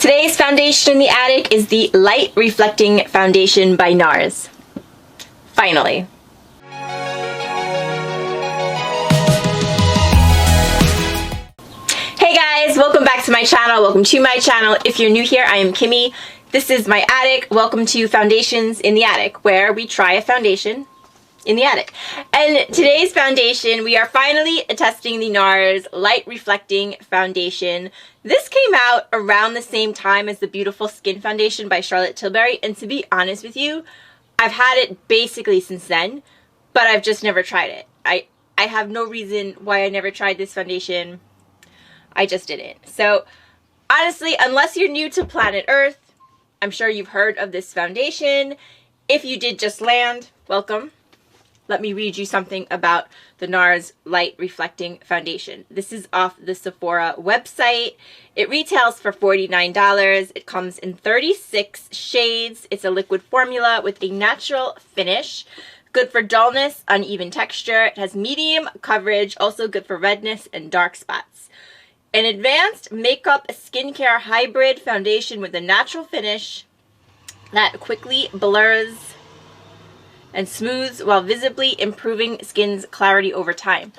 Today's foundation in the attic is the Light Reflecting Foundation by Nars. Finally. Hey guys, welcome back to my channel. Welcome to my channel. If you're new here, I am Kimmie. This is my attic. Welcome to Foundations in the Attic, where we try a foundation in the attic. And today's foundation, we are finally testing the Nars Light Reflecting Foundation. This came out around the same time as the Beautiful Skin Foundation by Charlotte Tilbury, and to be honest with you, I've had it basically since then, but I've just never tried it. I have no reason why I never tried this foundation. I just didn't. So honestly, unless you're new to planet Earth, I'm sure you've heard of this foundation. If you did just land, welcome. Let me read you something about the Nars Light Reflecting Foundation. This is off the Sephora website. It retails for $49. It comes in 36 shades. It's a liquid formula with a natural finish. Good for dullness, uneven texture. It has medium coverage, also good for redness and dark spots. An advanced makeup skincare hybrid foundation with a natural finish that quickly blurs and smooths while visibly improving skin's clarity over time.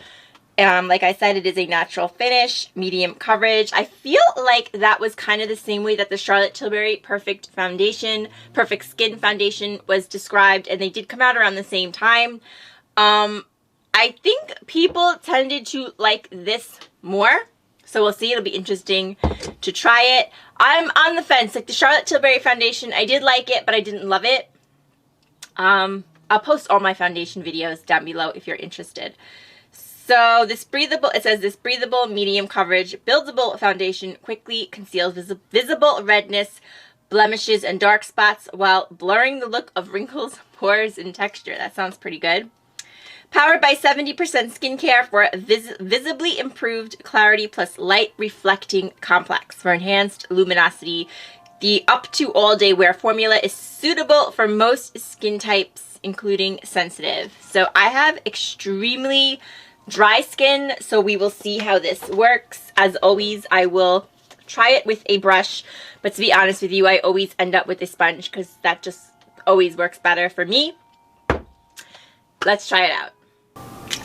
Like I said, it is a natural finish, medium coverage. I feel like that was kind of the same way that the Charlotte Tilbury Perfect Skin Foundation was described, and they did come out around the same time. I think people tended to like this more, so we'll see. It'll be interesting to try it. I'm on the fence. Like the Charlotte Tilbury Foundation, I did like it, but I didn't love it. I'll post all my foundation videos down below if you're interested. So this breathable, it says this breathable, medium coverage, buildable foundation quickly conceals visible redness, blemishes, and dark spots while blurring the look of wrinkles, pores, and texture. That sounds pretty good. Powered by 70% skincare for visibly improved clarity plus light reflecting complex for enhanced luminosity. The up to all day wear formula is suitable for most skin types, including sensitive. So I have extremely dry skin, so we will see how this works. As always, I will try it with a brush, but to be honest with you, I always end up with a sponge because that just always works better for me. Let's try it out.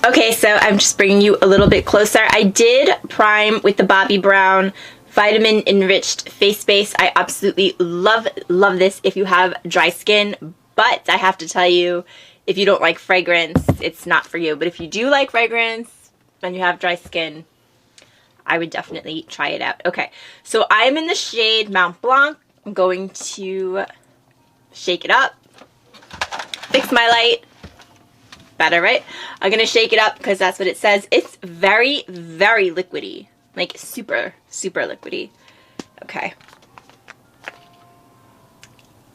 Okay, so I'm just bringing you a little bit closer. I did prime with the Bobbi Brown Vitamin Enriched Face Base. I absolutely love this if you have dry skin, but I have to tell you, if you don't like fragrance, it's not for you. But if you do like fragrance and you have dry skin, I would definitely try it out. Okay, so I'm in the shade Mont Blanc. I'm going to shake it up, fix my light. Better, right? I'm going to shake it up because that's what it says. It's very, very liquidy. Like super, super liquidy. Okay.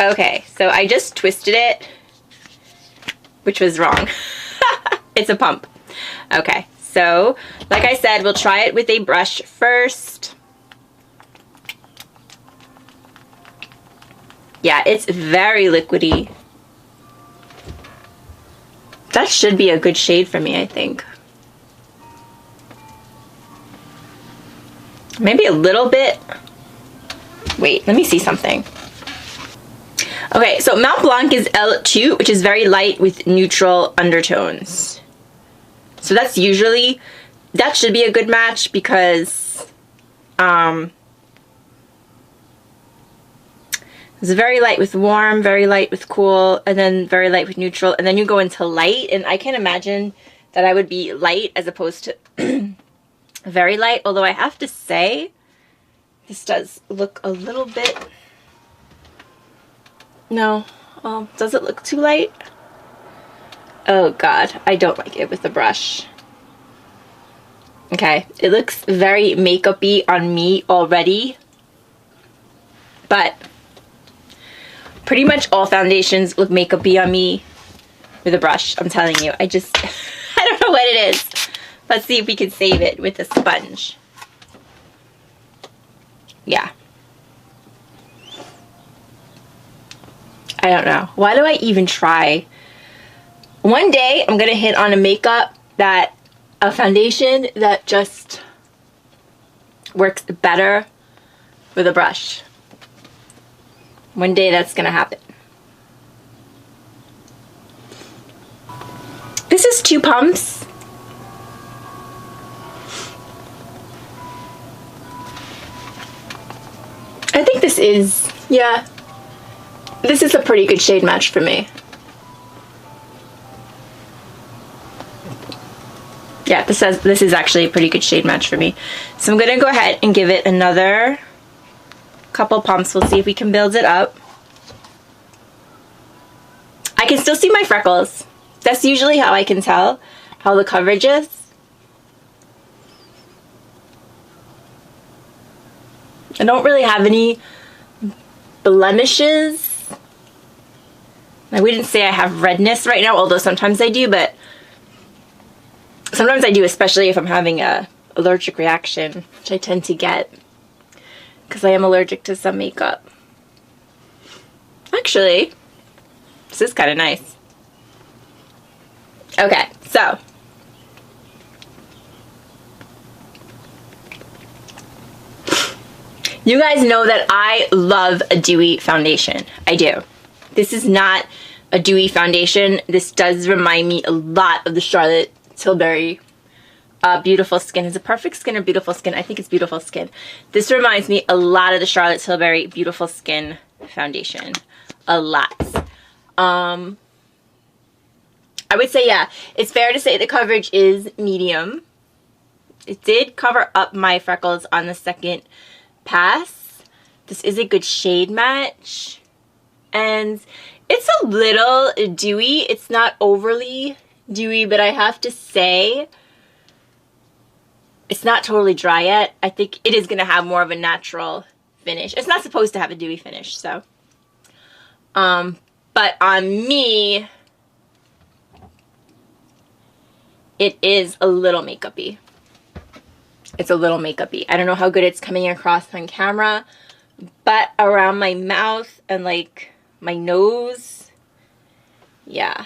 Okay, so I just twisted it, which was wrong. It's a pump. Okay, so like I said, we'll try it with a brush first. Yeah, it's very liquidy. That should be a good shade for me, I think. Maybe a little bit. Wait, let me see something. Okay, so Mont Blanc is L2, which is very light with neutral undertones. So that should be a good match because it's very light with warm, very light with cool, and then very light with neutral, and then you go into light, and I can imagine that I would be light as opposed to very light, although I have to say this does look a little bit, no, does it look too light? Oh god, I don't like it with the brush. Okay, it looks very makeup-y on me already, but pretty much all foundations look makeup-y on me with a brush, I'm telling you. I don't know what it is. Let's see if we can save it with a sponge. Yeah. I don't know. Why do I even try? One day I'm going to hit on a foundation that just works better with a brush. One day that's gonna happen. This is 2 pumps. I think this is, yeah, this is a pretty good shade match for me. Yeah, this is actually a pretty good shade match for me. So I'm gonna go ahead and give it another couple pumps. We'll see if we can build it up. I can still see my freckles. That's usually how I can tell how the coverage is. I don't really have any blemishes. I wouldn't say I have redness right now, although sometimes I do, but sometimes I do, especially if I'm having a allergic reaction, which I tend to get because I am allergic to some makeup. Actually, this is kind of nice. Okay, so you guys know that I love a dewy foundation. I do. This is not a dewy foundation. This does remind me a lot of the Charlotte Tilbury Beautiful Skin. Is it Perfect Skin or Beautiful Skin? I think it's Beautiful Skin. This reminds me a lot of the Charlotte Tilbury Beautiful Skin foundation. A lot. I would say, yeah, it's fair to say the coverage is medium. It did cover up my freckles on the second pass. This is a good shade match. And it's a little dewy. It's not overly dewy, but I have to say it's not totally dry yet. I think it is going to have more of a natural finish. It's not supposed to have a dewy finish, so. But on me, it is a little makeup-y. It's a little makeup-y. I don't know how good it's coming across on camera, but around my mouth and like my nose, yeah.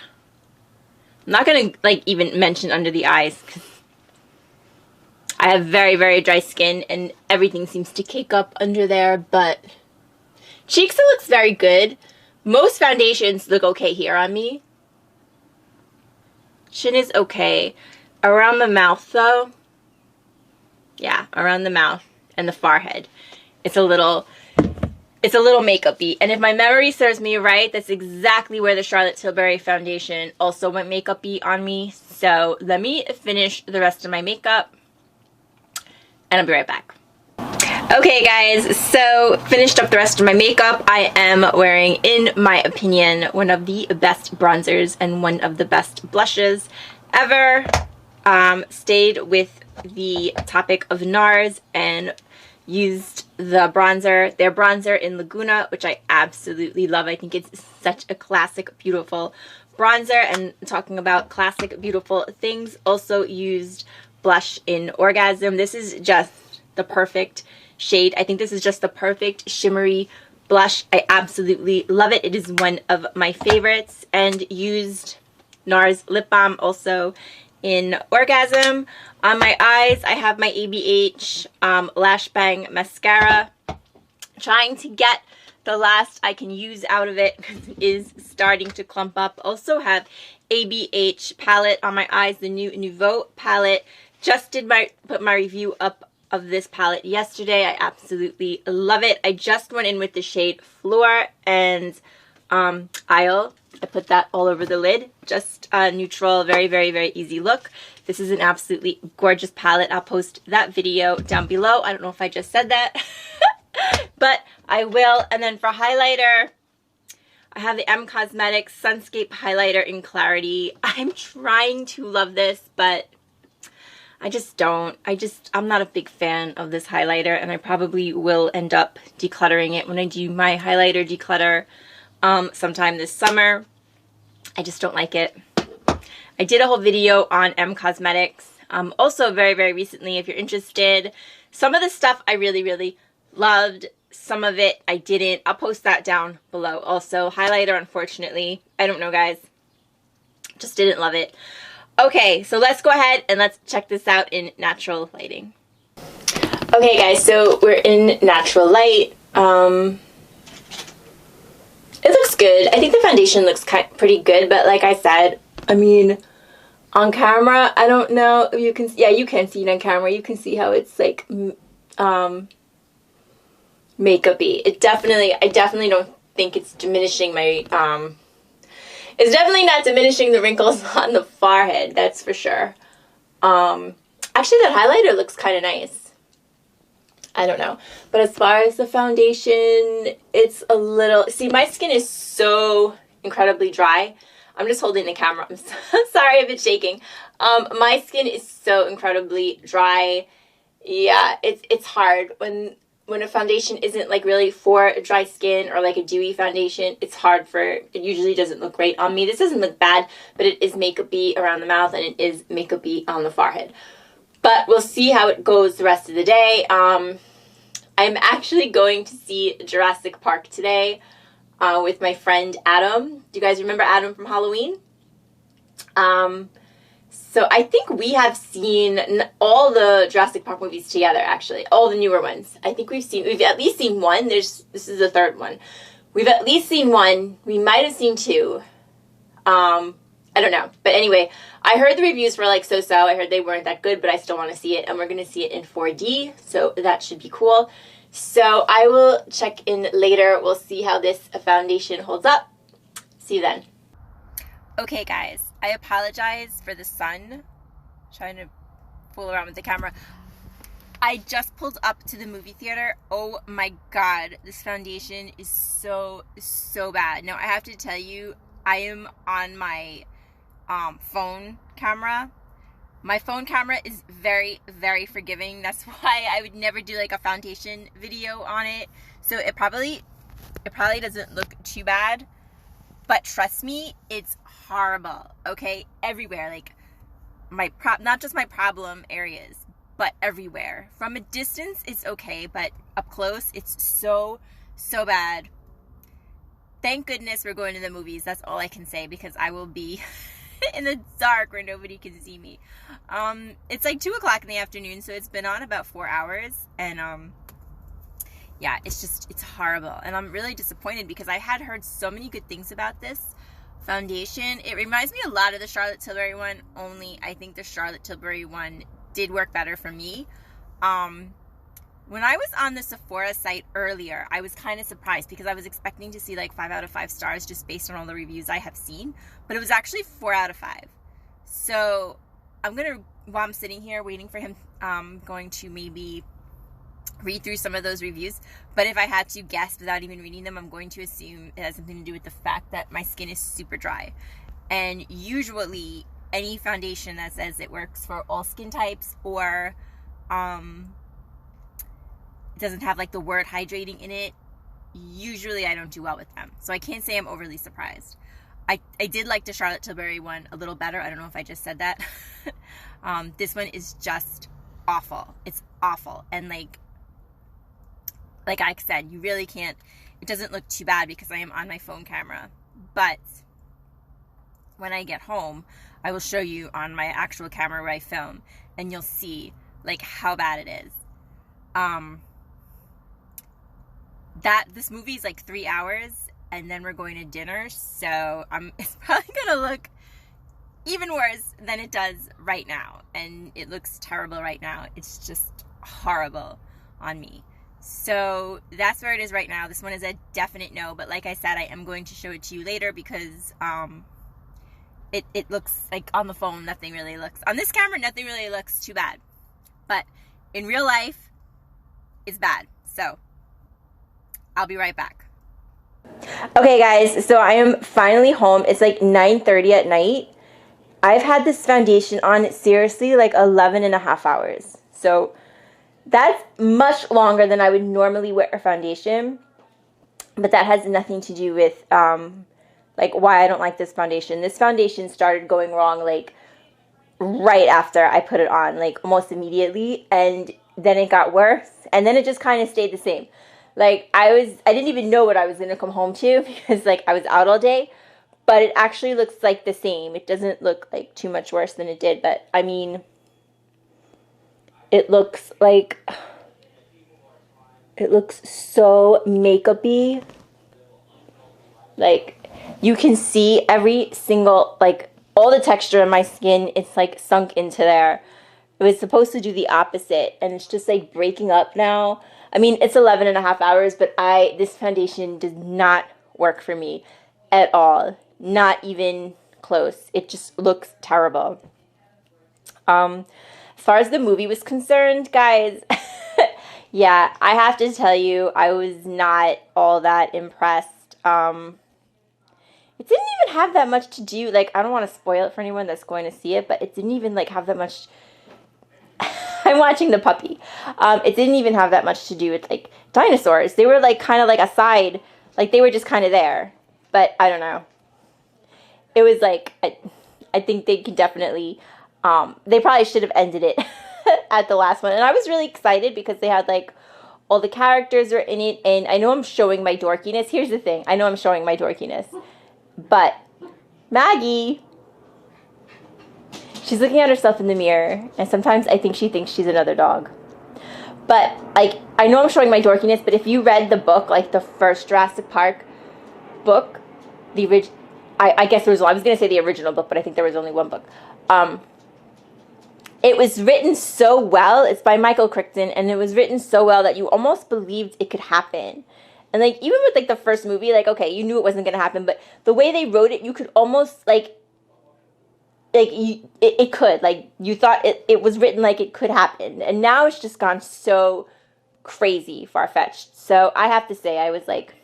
I'm not gonna like even mention under the eyes because I have very, very dry skin and everything seems to cake up under there, but cheeks, it looks very good. Most foundations look okay here on me. Chin is okay. Around the mouth though, yeah, around the mouth and the forehead, it's a little makeup-y. And if my memory serves me right, that's exactly where the Charlotte Tilbury foundation also went makeup-y on me. So let me finish the rest of my makeup and I'll be right back. Okay guys, so finished up the rest of my makeup. I am wearing, in my opinion, one of the best bronzers and one of the best blushes ever. Stayed with the topic of NARS and used the bronzer, their bronzer in Laguna, which I absolutely love. I think it's such a classic, beautiful bronzer. And talking about classic, beautiful things, also used blush in Orgasm. This is just the perfect shade. I think this is just the perfect shimmery blush. I absolutely love it. It is one of my favorites. And used NARS lip balm also in Orgasm. On my eyes, I have my ABH Lash Bang mascara. Trying to get the last I can use out of it because it is starting to clump up. Also have ABH palette on my eyes, the new Nouveau palette. Just did put my review up of this palette yesterday. I absolutely love it. I just went in with the shade Floor and Isle. I put that all over the lid. Just a neutral, very, very, very easy look. This is an absolutely gorgeous palette. I'll post that video down below. I don't know if I just said that, but I will. And then for highlighter, I have the M Cosmetics Sunscape Highlighter in Clarity. I'm trying to love this, but I just don't. I'm not a big fan of this highlighter, and I probably will end up decluttering it when I do my highlighter declutter sometime this summer. I just don't like it. I did a whole video on M Cosmetics also very, very recently if you're interested. Some of the stuff I really, really loved. Some of it I didn't. I'll post that down below. Also, highlighter, unfortunately, I don't know, guys. Just didn't love it. Okay, so let's go ahead and let's check this out in natural lighting. Okay, guys, so we're in natural light. good. I think the foundation looks pretty good, but like I said, I mean, on camera, I don't know if you can, yeah, you can see it on camera. You can see how it's like makeup-y. I definitely don't think it's diminishing my, it's definitely not diminishing the wrinkles on the forehead, that's for sure. Actually, that highlighter looks kind of nice. I don't know. But as far as the foundation, it's a little... See, my skin is so incredibly dry. I'm just holding the camera. I'm so sorry if it's shaking. My skin is so incredibly dry. Yeah, it's hard. When a foundation isn't like really for a dry skin or like a dewy foundation, it's hard for... It usually doesn't look great on me. This doesn't look bad, but it is makeup-y around the mouth and it is makeup-y on the forehead. But we'll see how it goes the rest of the day. I'm actually going to see Jurassic Park today with my friend Adam. Do you guys remember Adam from Halloween? So I think we have seen all the Jurassic Park movies together, actually. All the newer ones. I think we've at least seen one. This is the third one. We've at least seen one. We might have seen two. I don't know. But anyway, I heard the reviews were like so-so. I heard they weren't that good, but I still want to see it. And we're going to see it in 4D, so that should be cool. So I will check in later. We'll see how this foundation holds up. See you then. Okay, guys. I apologize for the sun. Trying to fool around with the camera. I just pulled up to the movie theater. Oh my god. This foundation is so bad. Now, I have to tell you, I am on my... phone camera. My phone camera is very forgiving. That's why I would never do like a foundation video on it. So it probably doesn't look too bad, but trust me, it's horrible. Okay, everywhere, like not just my problem areas, but everywhere. From a distance it's okay, but up close it's so bad. Thank goodness we're going to the movies. That's all I can say, because I will be in the dark where nobody can see me. It's like 2 o'clock in the afternoon, so it's been on about 4 hours, and yeah, it's horrible, and I'm really disappointed because I had heard so many good things about this foundation. It reminds me a lot of the Charlotte Tilbury one, only I think the Charlotte Tilbury one did work better for me. When I was on the Sephora site earlier, I was kind of surprised because I was expecting to see like 5 out of 5 stars just based on all the reviews I have seen, but it was actually 4 out of 5. So while I'm sitting here waiting for him, I'm going to maybe read through some of those reviews, but if I had to guess without even reading them, I'm going to assume it has something to do with the fact that my skin is super dry. And usually any foundation that says it works for all skin types or it doesn't have like the word hydrating in it, usually I don't do well with them. So I can't say I'm overly surprised. I did like the Charlotte Tilbury one a little better. I don't know if I just said that. This one is just awful. It's awful. And like I said, you really can't, it doesn't look too bad because I am on my phone camera. But when I get home, I will show you on my actual camera where I film, and you'll see like how bad it is. This movie is like 3 hours, and then we're going to dinner, so it's probably gonna look even worse than it does right now, and it looks terrible right now. It's just horrible on me. So that's where it is right now. This one is a definite no, but like I said, I am going to show it to you later because it looks like on the phone, nothing really looks, on this camera, nothing really looks too bad, but in real life, it's bad. So I'll be right back. Okay guys, so I am finally home. It's like 9:30 at night. I've had this foundation on seriously like 11.5 hours. So that's much longer than I would normally wear a foundation. But that has nothing to do with like why I don't like this foundation. This foundation started going wrong like right after I put it on, like almost immediately, and then it got worse, and then it just kind of stayed the same. Like I didn't even know what I was gonna come home to because like I was out all day, but it actually looks like the same. It doesn't look like too much worse than it did, but I mean, it looks so makeup-y. Like, you can see every single, like, all the texture in my skin, it's, like, sunk into there. It was supposed to do the opposite, and it's just, like, breaking up now. I mean, it's 11 and a half hours, but this foundation does not work for me at all. Not even close. It just looks terrible. As far as the movie was concerned, guys, yeah, I have to tell you, I was not all that impressed. It didn't even have that much to do, like, I don't want to spoil it for anyone that's going to see it, but it didn't even, like, have that much. I'm watching the puppy. It didn't even have that much to do with, like, dinosaurs. They were, like, kind of like a side, like, they were just kind of there, but I don't know. It was, like, I think they could definitely, they probably should have ended it at the last one, and I was really excited because they had, like, all the characters were in it, and I know I'm showing my dorkiness. Here's the thing. I know I'm showing my dorkiness. But Maggie, she's looking at herself in the mirror, and sometimes I think she thinks she's another dog. But, like, I know I'm showing my dorkiness, but if you read the book, like, the first Jurassic Park book, I guess there was, I was going to say the original book, but I think there was only one book. It was written so well. It's by Michael Crichton, and it was written so well that you almost believed it could happen. And, like, even with, like, the first movie, like, okay, you knew it wasn't going to happen, but the way they wrote it, you could almost, like it could. Like, you thought it was written like it could happen. And now it's just gone so crazy far-fetched. So I have to say, I was, like,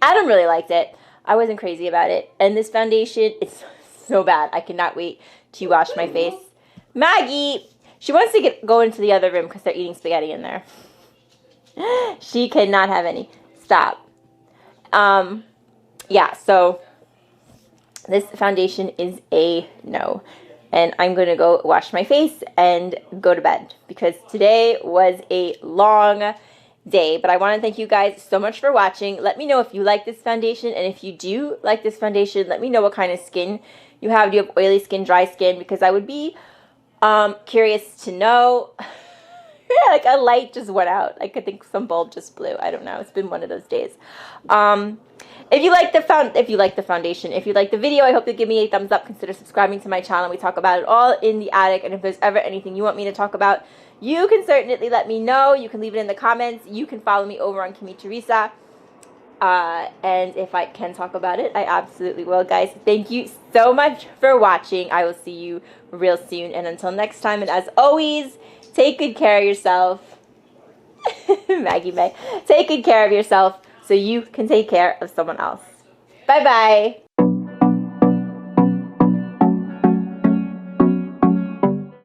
Adam really liked it. I wasn't crazy about it. And this foundation, it's so bad. I cannot wait to wash my face. Maggie, she wants to go into the other room because they're eating spaghetti in there. She cannot have any. Stop. Yeah, so this foundation is a no. And I'm going to go wash my face and go to bed because today was a long day. But I want to thank you guys so much for watching. Let me know if you like this foundation. And if you do like this foundation, let me know what kind of skin you have. Do you have oily skin, dry skin? Because I would be curious to know. Yeah, like a light just went out. Like I think some bulb just blew. I don't know. It's been one of those days. If you like the foundation, if you like the video, I hope you'll give me a thumbs up. Consider subscribing to my channel. We talk about it all in the attic. And if there's ever anything you want me to talk about, you can certainly let me know. You can leave it in the comments. You can follow me over on Kimmie Teresa. And if I can talk about it, I absolutely will, guys. Thank you so much for watching. I will see you real soon. And until next time, and as always, take good care of yourself. Maggie May. Take good care of yourself so you can take care of someone else. Bye-bye.